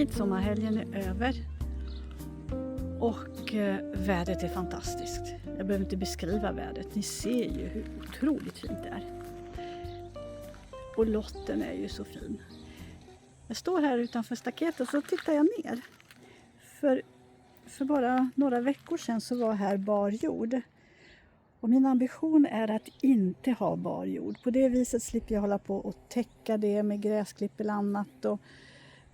Midsommarhelgen är över och vädret är fantastiskt. Jag behöver inte beskriva vädret, ni ser ju hur otroligt fint det är. Och lotten är ju så fin. Jag står här utanför staketet och så tittar jag ner. För bara några veckor sedan så var här bar jord. Och min ambition är att inte ha bar jord. På det viset slipper jag hålla på och täcka det med gräsklipp eller annat. Och,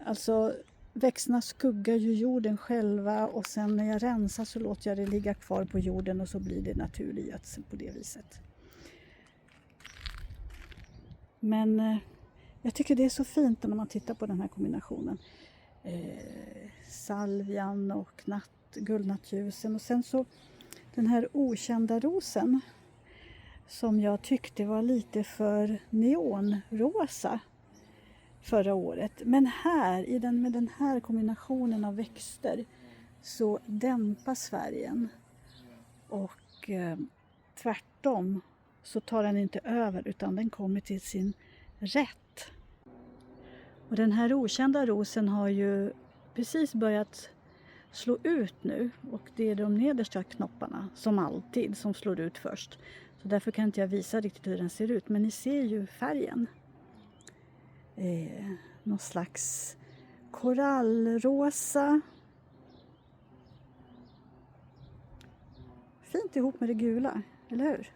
alltså växterna skuggar ju jorden själva och sen när jag rensar så låter jag det ligga kvar på jorden och så blir det naturlig gödsel på det viset. Men jag tycker det är så fint när man tittar på den här kombinationen. Salvian och guldnattljusen och sen så den här okända rosen som jag tyckte var lite för neonrosa förra året. Men här, med den här kombinationen av växter så dämpas färgen och tvärtom så tar den inte över utan den kommer till sin rätt. Och den här okända rosen har ju precis börjat slå ut nu och det är de nedersta knopparna som alltid som slår ut först. Så därför kan inte jag visa riktigt hur den ser ut, men ni ser ju färgen. Någon slags korallrosa. Fint ihop med det gula, eller hur?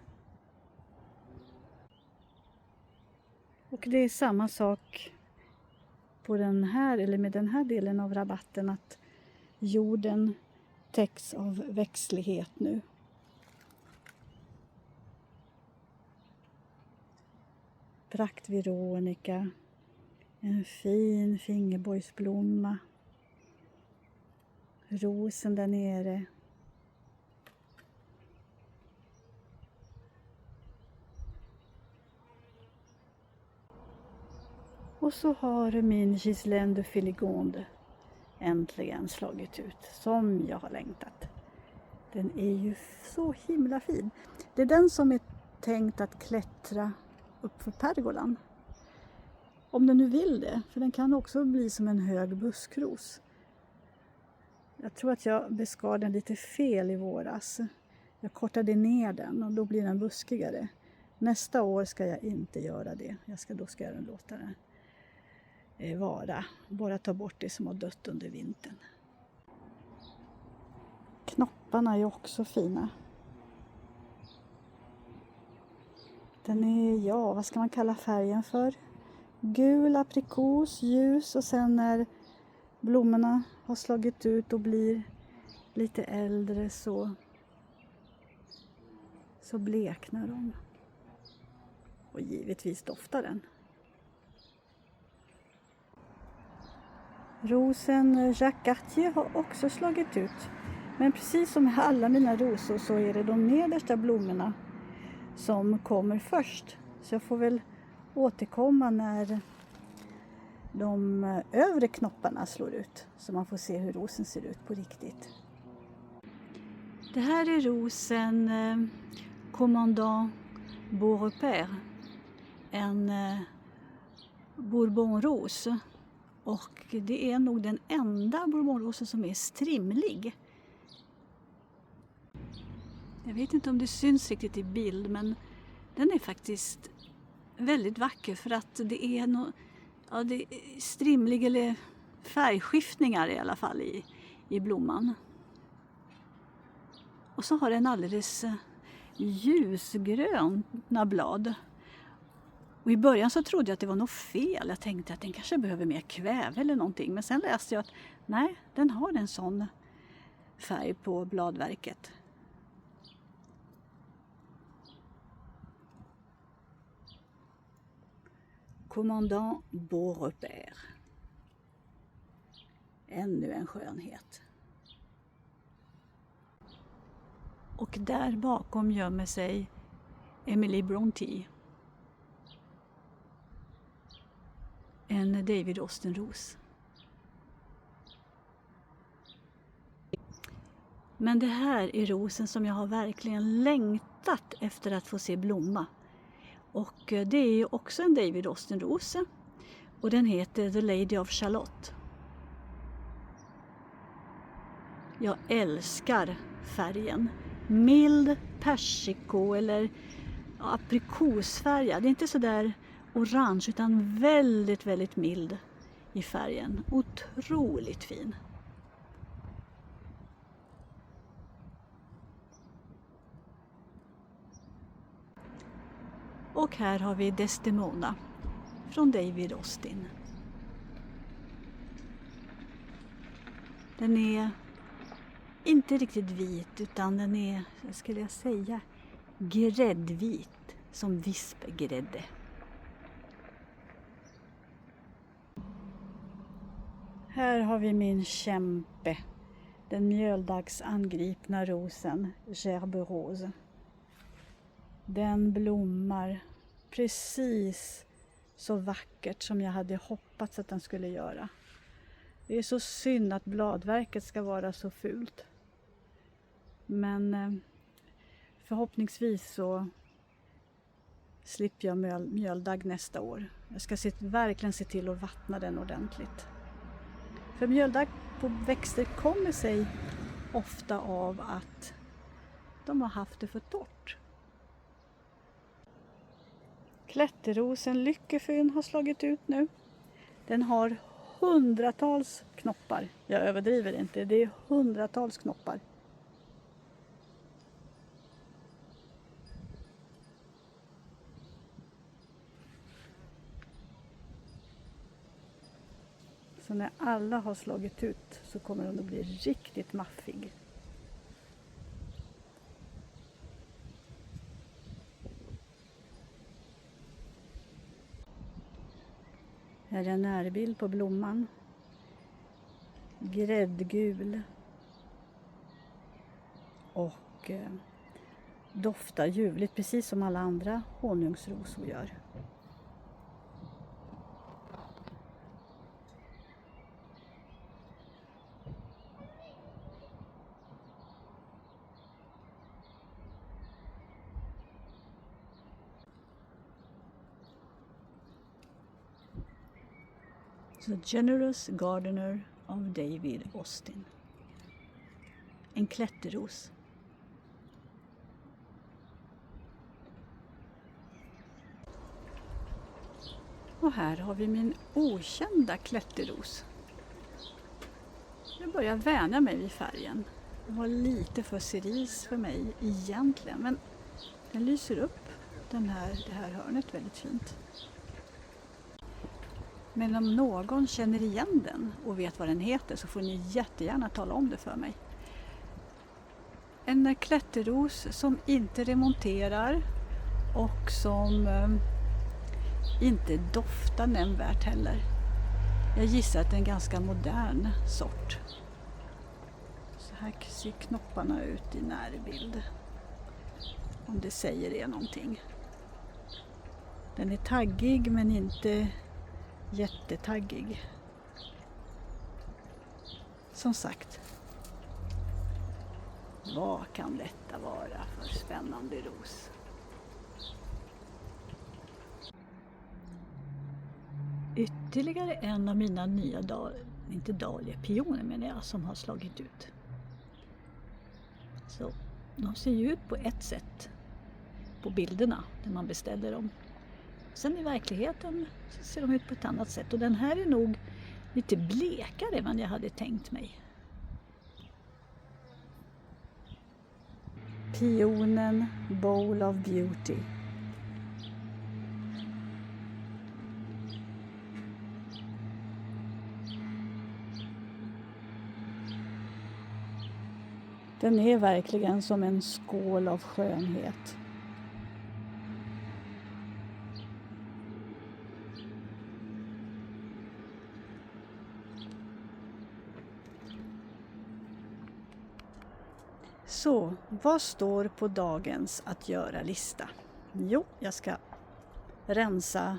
Och det är samma sak på den här, eller med den här delen av rabatten, att jorden täcks av växtlighet nu. Prakt Veronica, en fin fingerbojsblomma, rosen där nere. Och så har min Ghislaine de Filigonde äntligen slagit ut, som jag har längtat. Den är ju så himla fin. Det är den som är tänkt att klättra upp för pergolan. Om den nu vill det, för den kan också bli som en hög buskros. Jag tror att jag beskar den lite fel i våras. Jag kortade ner den och då blir den buskigare. Nästa år ska jag inte göra det. Då ska jag låta den vara. Bara ta bort det som har dött under vintern. Knopparna är också fina. Den är, vad ska man kalla färgen för? Gul aprikos, ljus och sen när blommorna har slagit ut och blir lite äldre så bleknar de. Och givetvis doftar den. Rosen Jacques Cartier har också slagit ut. Men precis som med alla mina rosor så är det de nedersta blommorna som kommer först. Så jag får väl återkomma när de övre knopparna slår ut. Så man får se hur rosen ser ut på riktigt. Det här är rosen Commandant Beaurepaire. En bourbonros. Och det är nog den enda bourbonrosen som är strimlig. Jag vet inte om det syns riktigt i bild, men den är faktiskt väldigt vacker för att det är det är strimlig eller färgskiftningar i alla fall i blomman. Och så har den alldeles ljusgröna blad. Och i början så trodde jag att det var något fel. Jag tänkte att den kanske behöver mer kväve eller någonting. Men sen läste jag att nej, den har en sån färg på bladverket. Commandant Beaurepaire. Ännu en skönhet. Och där bakom gömmer sig Emily Brontë. En David Austen-ros. Men det här är rosen som jag har verkligen längtat efter att få se blomma. Och det är ju också en David Austen-ros. Och den heter The Lady of Shalott. Jag älskar färgen. Mild persiko eller aprikosfärgad. Det är inte så där orange utan väldigt, väldigt mild i färgen. Otroligt fin. Och här har vi Desdemona från David Austin. Den är inte riktigt vit utan den är, skulle jag säga, gräddvit som vispgrädde. Här har vi min kämpe, den mjöldagsangripna rosen Gerbe Rose. Den blommar precis så vackert som jag hade hoppats att den skulle göra. Det är så synd att bladverket ska vara så fult. Men förhoppningsvis så slipper jag mjöldagg nästa år. Jag ska verkligen se till att vattna den ordentligt. För mjöldagg på växter kommer sig ofta av att de har haft det för torrt. Klätterrosen Lyckefyn har slagit ut nu. Den har hundratals knoppar. Jag överdriver inte, det är hundratals knoppar. Så när alla har slagit ut så kommer den att bli riktigt maffig. Här är en närbild på blomman. Gräddgul. Och doftar ljuvligt precis som alla andra honungsrosor gör. The Generous Gardener of David Austin. En klätterros. Och här har vi min okända klätterros. Jag börjar vänja mig vid färgen. Den var lite för cerise för mig egentligen, men den lyser upp det här hörnet väldigt fint. Men om någon känner igen den och vet vad den heter så får ni jättegärna tala om det för mig. En klätterros som inte remonterar och som inte doftar nämnvärt heller. Jag gissar att det är en ganska modern sort. Så här ser knopparna ut i närbild. Om det säger er någonting. Den är taggig men inte jättetaggig. Som sagt, vad kan detta vara för spännande ros? Ytterligare en av mina nya pioner menar jag, som har slagit ut. Så de ser ju ut på ett sätt på bilderna när man beställer dem. Sen i verkligheten så ser de ut på ett annat sätt. Och den här är nog lite blekare än jag hade tänkt mig. Pionen Bowl of Beauty. Den är verkligen som en skål av skönhet. Så, vad står på dagens att göra-lista? Jo, jag ska rensa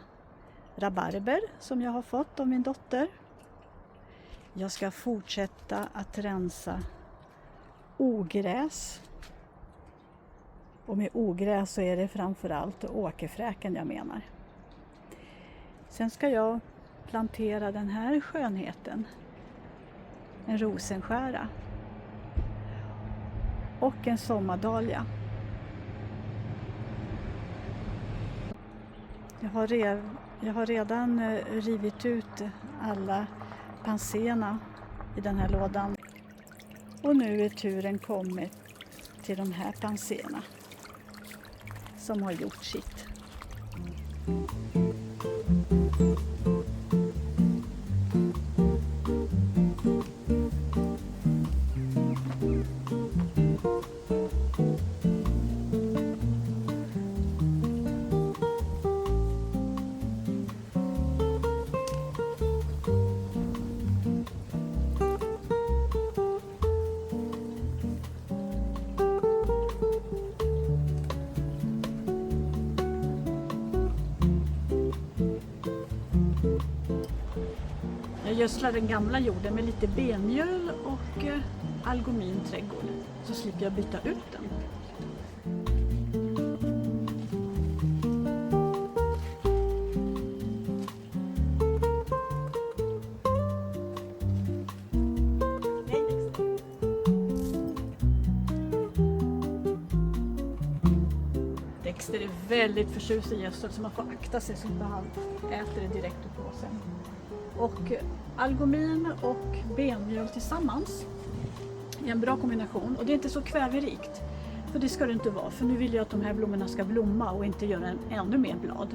rabarber som jag har fått av min dotter. Jag ska fortsätta att rensa ogräs. Och med ogräs så är det framförallt åkerfräken jag menar. Sen ska jag plantera den här skönheten. En rosenskära. och en sommardahlia. Jag har redan rivit ut alla panséerna i den här lådan. Och nu är turen kommit till de här panséerna som har gjort sitt. Jag gödslar den gamla jorden med lite benmjöl och algomin trädgård, så slipper jag byta ut den. Dexter är väldigt förtjust i gödsel, så man får akta sig så att han äter det direkt ur påsen. Och algomin och benmjöl tillsammans är en bra kombination, och det är inte så kväverikt, för det ska det inte vara, för nu vill jag att de här blommorna ska blomma och inte göra ännu mer blad.